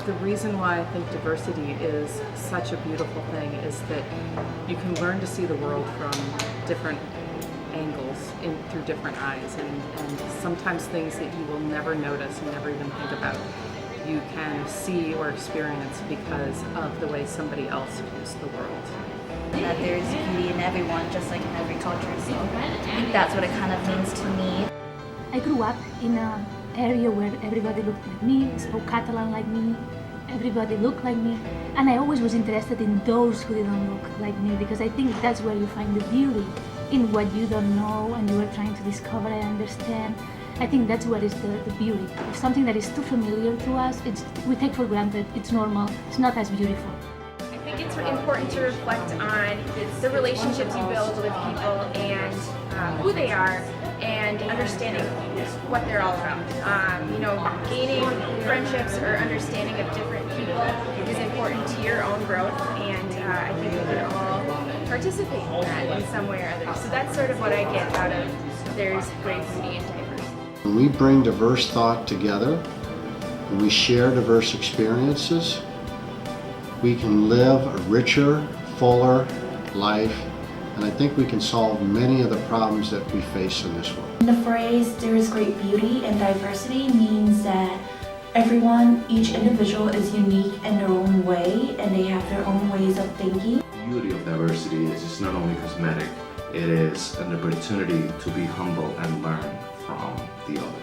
The reason why I think diversity is such a beautiful thing is that you can learn to see the world from different angles, through different eyes, and sometimes things that you will never notice and never even think about, you can see or experience because of the way somebody else views the world. That there's beauty in everyone, just like in every culture, so I think that's what it kind of means to me. I grew up in an area where everybody looked like me, spoke Catalan like me, everybody looked like me, and I always was interested in those who didn't look like me, because I think that's where you find the beauty, in what you don't know and you are trying to discover and understand. I think that's what is the beauty. If something that is too familiar to us, we take for granted, it's normal, it's not as beautiful. I think it's important to reflect on the relationships you build with people and who they are, and understanding what they're all about. Gaining friendships or understanding of different people is important to your own growth, and I think we can all participate in that in some way or other. So that's sort of what I get out of there's great beauty in diversity. When we bring diverse thought together, and we share diverse experiences, we can live a richer, fuller life, and I think we can solve many of the problems that we face in this world. The phrase, there is great beauty in diversity, means that everyone, each individual is unique in their own way, and they have their own ways of thinking. The beauty of diversity is it's not only cosmetic, it is an opportunity to be humble and learn from the others.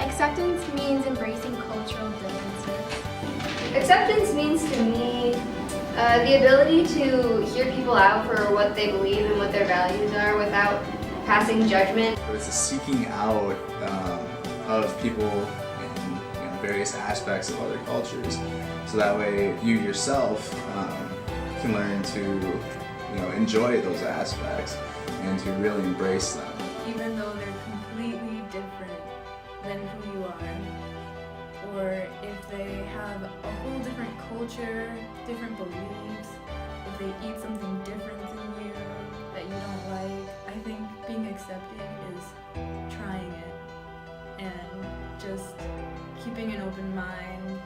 Acceptance means embracing cultural differences. Acceptance means to me the ability to hear people out for what they believe and what their values are without passing judgment. It's a seeking out of people in various aspects of other cultures, so that way you yourself can learn to enjoy those aspects and to really embrace them. Even though they're completely different than who you are, or if they have a whole different culture, different beliefs, if they eat something different than you that you don't like, I think being accepted is trying it and just keeping an open mind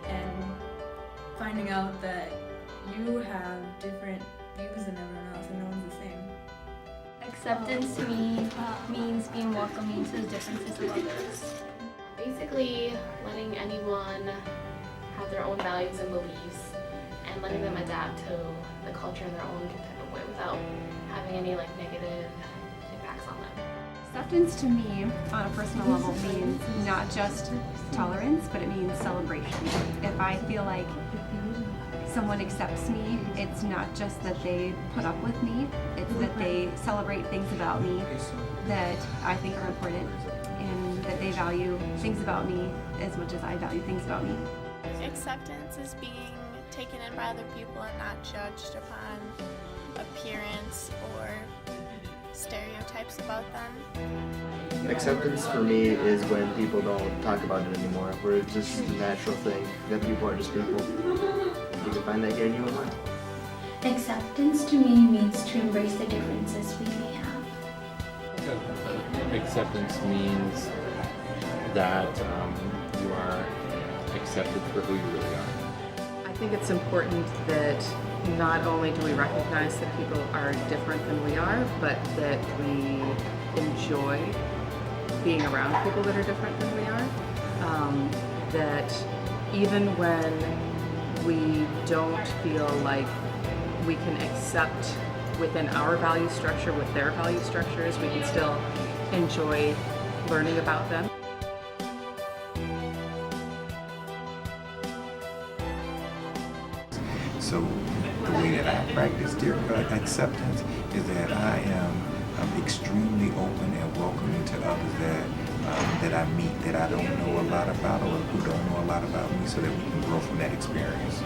and finding out that you have different views than everyone else and no one's the same. Acceptance to me means being welcoming to the differences of others. Basically, letting anyone have their own values and beliefs and letting them adapt to the culture in their own type of way without having any negative impacts on them. Acceptance to me, on a personal level, means not just tolerance, but it means celebration. If I feel like someone accepts me, it's not just that they put up with me, it's that they celebrate things about me that I think are important, and that they value things about me as much as I value things about me. Acceptance is being taken in by other people and not judged upon appearance or stereotypes about them. Acceptance for me is when people don't talk about it anymore, where it's just a natural thing, that people are just people. You can find that here in UMR. Acceptance to me means to embrace the differences we may have. Acceptance means that you are accepted for who you really are. I think it's important that not only do we recognize that people are different than we are, but that we enjoy being around people that are different than we are. That even when we don't feel like we can accept within our value structure with their value structures, we can still enjoy learning about them. So the way that I practice acceptance is that I am extremely open and welcoming to others that I meet that I don't know a lot about, or who don't know a lot about me, so that we can grow from that experience.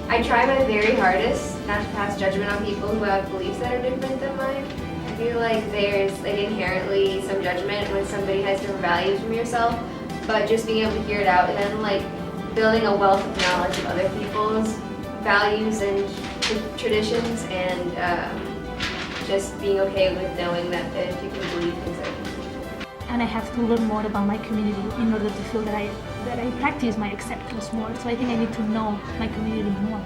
I try my very hardest not to pass judgment on people who have beliefs that are different than mine. I feel like there's inherently some judgment when somebody has different values from yourself, but just being able to hear it out and then building a wealth of knowledge of other people's values and traditions, and just being okay with knowing that there's people who believe things that are different. And I have to learn more about my community in order to feel that I practice my acceptance more. So I think I need to know my community more.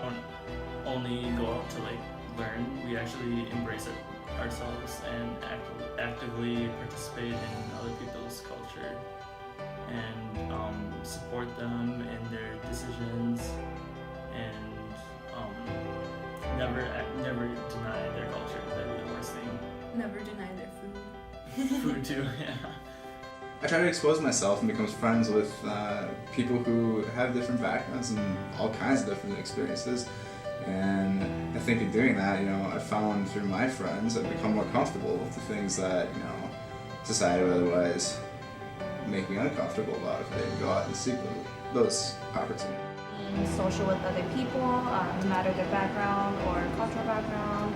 Don't only go out to like learn, we actually embrace it ourselves and actively participate in other people's culture and support them in their decisions and never deny their culture. That would be the worst thing. Never deny their food. Food too, yeah. I try to expose myself and become friends with people who have different backgrounds and all kinds of different experiences. And I think in doing that, I found through my friends I've become more comfortable with the things that, society would otherwise make me uncomfortable about if I didn't go out and seek those opportunities. Being social with other people, no matter their background or cultural background,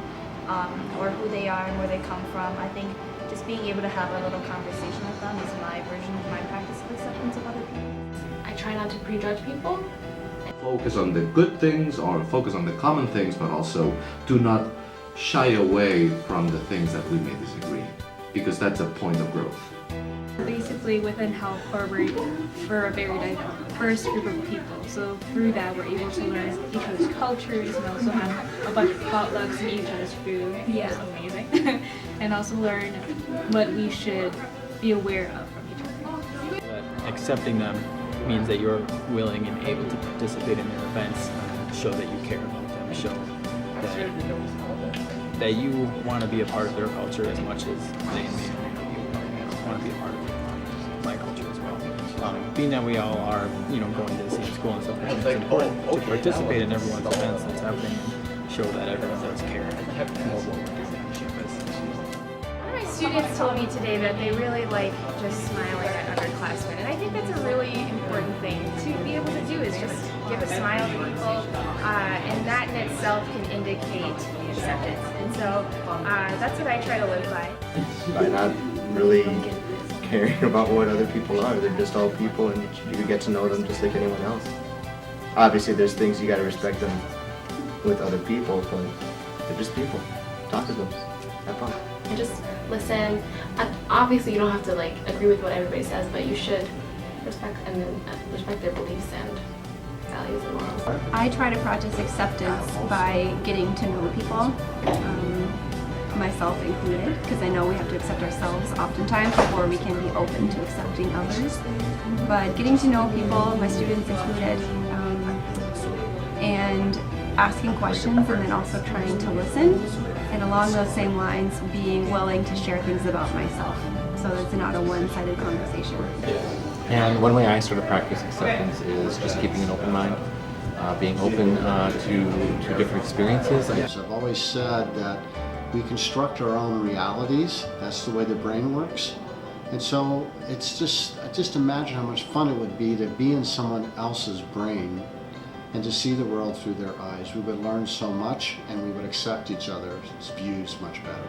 or who they are and where they come from. I think just being able to have a little conversation with them is my version of my practice of acceptance of other people. I try not to prejudge people. Focus on the good things or focus on the common things, but also do not shy away from the things that we may disagree, because that's a point of growth. Basically, within Help, we're a very diverse group of people. So through that, we're able to learn each other's cultures and also have a bunch of potlucks and eat each other's food. Yeah, it's amazing. And also learn what we should be aware of from each other. Accepting them means that you're willing and able to participate in their events, show that you care about them, show that you want to be a part of their culture as much as they may want to be a part of my culture as well. Being that we all are, going to the same school and stuff, it's important to participate in everyone's events that's happening and show that everyone does care about what we're doing on campus. One of my students told me today that they really like just smiling at underclassmen, and I think that's a really important thing to be able to do, is just give a smile to people, and that in itself can indicate acceptance. And so that's what I try to live by. By not really caring about what other people are. They're just all people, and you get to know them just like anyone else. Obviously, there's things you got to respect them with other people, but they're just people. Talk to them. Have fun. And just listen. Obviously, you don't have to agree with what everybody says, but you should respect their beliefs and values and morals. I try to practice acceptance by getting to know people, myself included, because I know we have to accept ourselves oftentimes before we can be open to accepting others. But getting to know people, my students included, and asking questions, and then also trying to listen. And along those same lines, being willing to share things about myself, so that it's not a one-sided conversation. And one way I sort of practice acceptance is just keeping an open mind, being open to different experiences. I've always said that we construct our own realities. That's the way the brain works. And so it's just imagine how much fun it would be to be in someone else's brain and to see the world through their eyes. We would learn so much, and we would accept each other's views much better.